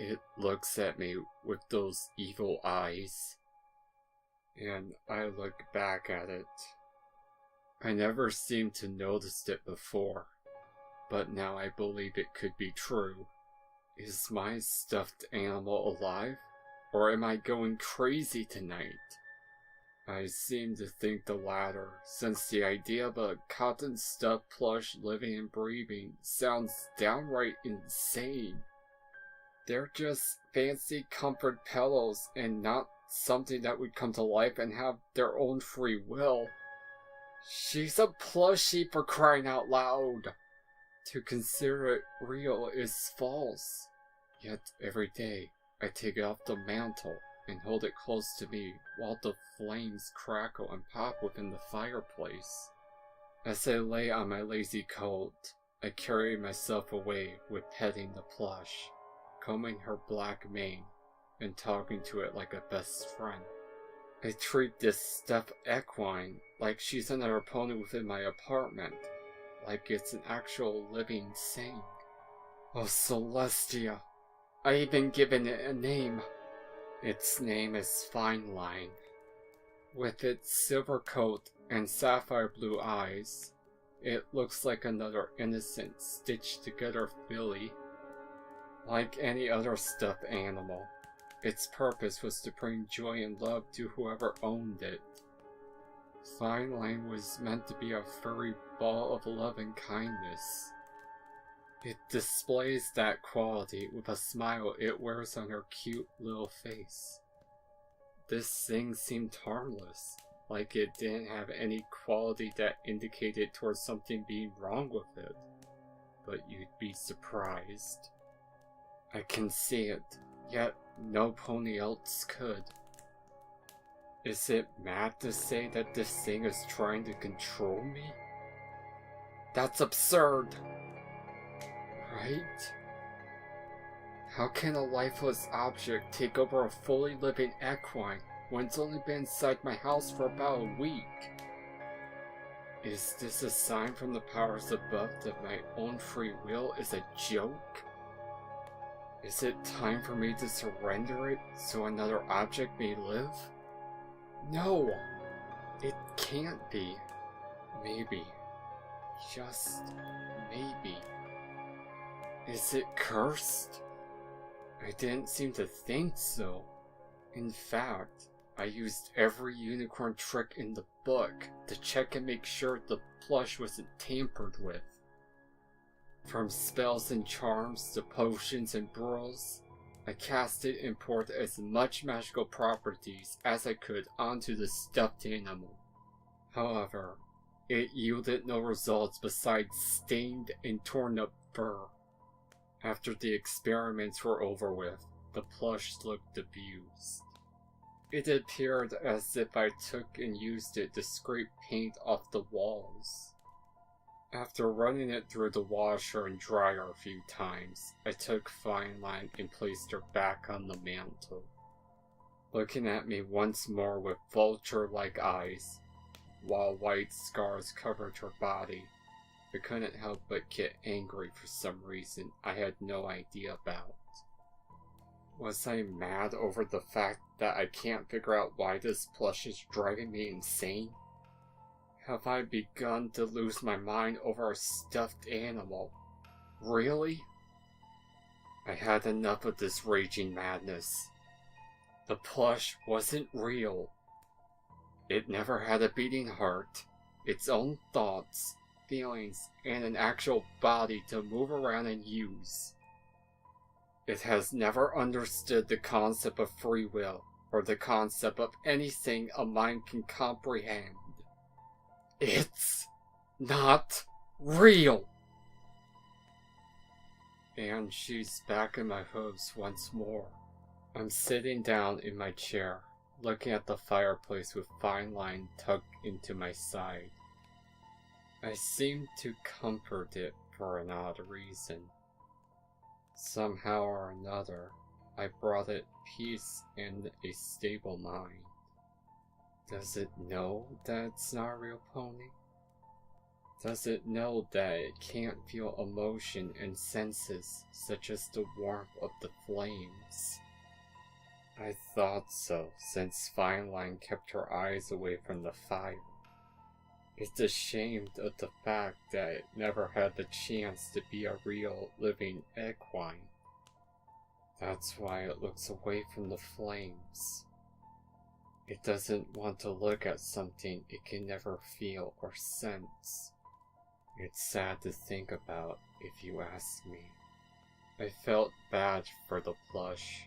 It looks at me with those evil eyes, and I look back at it. I never seemed to notice it before, but now I believe it could be true. Is my stuffed animal alive, or am I going crazy tonight? I seem to think the latter, since the idea of a cotton stuffed plush living and breathing sounds downright insane. They're just fancy comfort pillows and not something that would come to life and have their own free will. She's a plushie, for crying out loud! To consider it real is false. Yet every day I take it off the mantle and hold it close to me while the flames crackle and pop within the fireplace. As I lay on my lazy coat, I carry myself away with petting the plush, combing her black mane, and talking to it like a best friend. I treat this stuffed equine like she's another pony within my apartment, like it's an actual living thing. Oh, Celestia! I even given it a name. Its name is Fine Line. With its silver coat and sapphire blue eyes, it looks like another innocent, stitched together filly. Like any other stuffed animal, its purpose was to bring joy and love to whoever owned it. Fine Line was meant to be a furry ball of love and kindness. It displays that quality with a smile it wears on her cute little face. This thing seemed harmless, like it didn't have any quality that indicated towards something being wrong with it. But you'd be surprised. I can see it, yet no pony else could. Is it mad to say that this thing is trying to control me? That's absurd! Right? How can a lifeless object take over a fully living equine when it's only been inside my house for about a week? Is this a sign from the powers above that my own free will is a joke? Is it time for me to surrender it so another object may live? No! It can't be. Maybe. Just maybe. Is it cursed? I didn't seem to think so. In fact, I used every unicorn trick in the book to check and make sure the plush wasn't tampered with. From spells and charms to potions and brews, I casted and poured as much magical properties as I could onto the stuffed animal. However, it yielded no results besides stained and torn up fur. After the experiments were over with, the plush looked abused. It appeared as if I took and used it to scrape paint off the walls. After running it through the washer and dryer a few times, I took Fine Line and placed her back on the mantle. Looking at me once more with vulture-like eyes, while white scars covered her body, I couldn't help but get angry for some reason I had no idea about. Was I mad over the fact that I can't figure out why this plush is driving me insane? Have I begun to lose my mind over a stuffed animal? Really? I had enough of this raging madness. The plush wasn't real. It never had a beating heart, its own thoughts, feelings, and an actual body to move around and use. It has never understood the concept of free will, or the concept of anything a mind can comprehend. It's not real! And she's back in my hooves once more. I'm sitting down in my chair, looking at the fireplace with Fine Line tucked into my side. I seem to comfort it for an odd reason. Somehow or another, I brought it peace and a stable mind. Does it know that it's not a real pony? Does it know that it can't feel emotion and senses such as the warmth of the flames? I thought so, since Fine Line kept her eyes away from the fire. It's ashamed of the fact that it never had the chance to be a real, living equine. That's why it looks away from the flames. It doesn't want to look at something it can never feel or sense. It's sad to think about, if you ask me. I felt bad for the plush.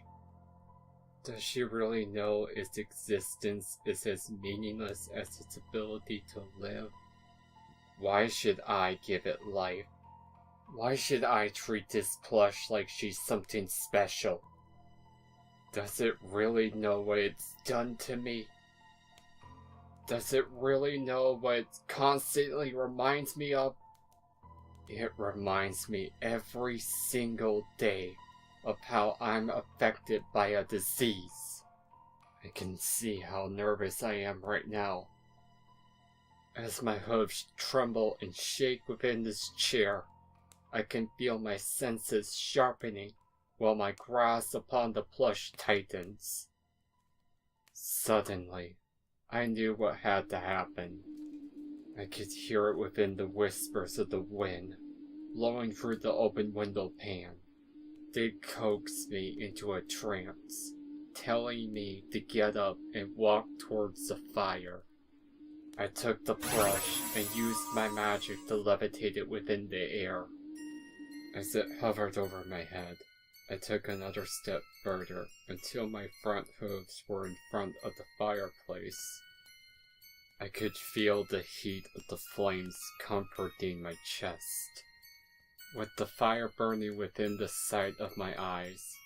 Does she really know its existence is as meaningless as its ability to live? Why should I give it life? Why should I treat this plush like she's something special? Does it really know what it's done to me? Does it really know what it constantly reminds me of? It reminds me every single day of how I'm affected by a disease. I can see how nervous I am right now. As my hooves tremble and shake within this chair, I can feel my senses sharpening while my grasp upon the plush tightens. Suddenly, I knew what had to happen. I could hear it within the whispers of the wind, blowing through the open window pane. They coaxed me into a trance, telling me to get up and walk towards the fire. I took the plush and used my magic to levitate it within the air. As it hovered over my head, I took another step further until my front hooves were in front of the fireplace. I could feel the heat of the flames comforting my chest. With the fire burning within the sight of my eyes,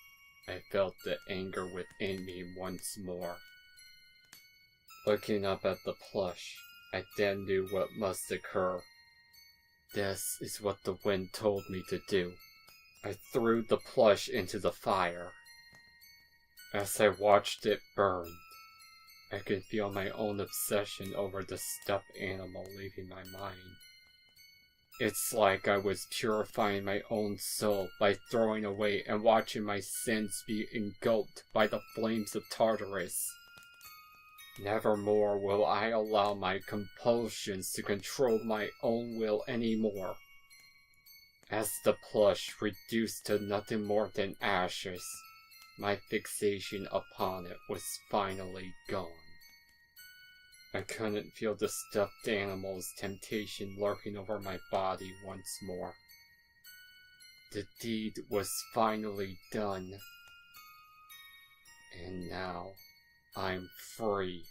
I felt the anger within me once more. Looking up at the plush, I then knew what must occur. This is what the wind told me to do. I threw the plush into the fire. As I watched it burn, I could feel my own obsession over the stuffed animal leaving my mind. It's like I was purifying my own soul by throwing away and watching my sins be engulfed by the flames of Tartarus. Nevermore will I allow my compulsions to control my own will anymore. As the plush reduced to nothing more than ashes, my fixation upon it was finally gone. I couldn't feel the stuffed animal's temptation lurking over my body once more. The deed was finally done. And now, I'm free.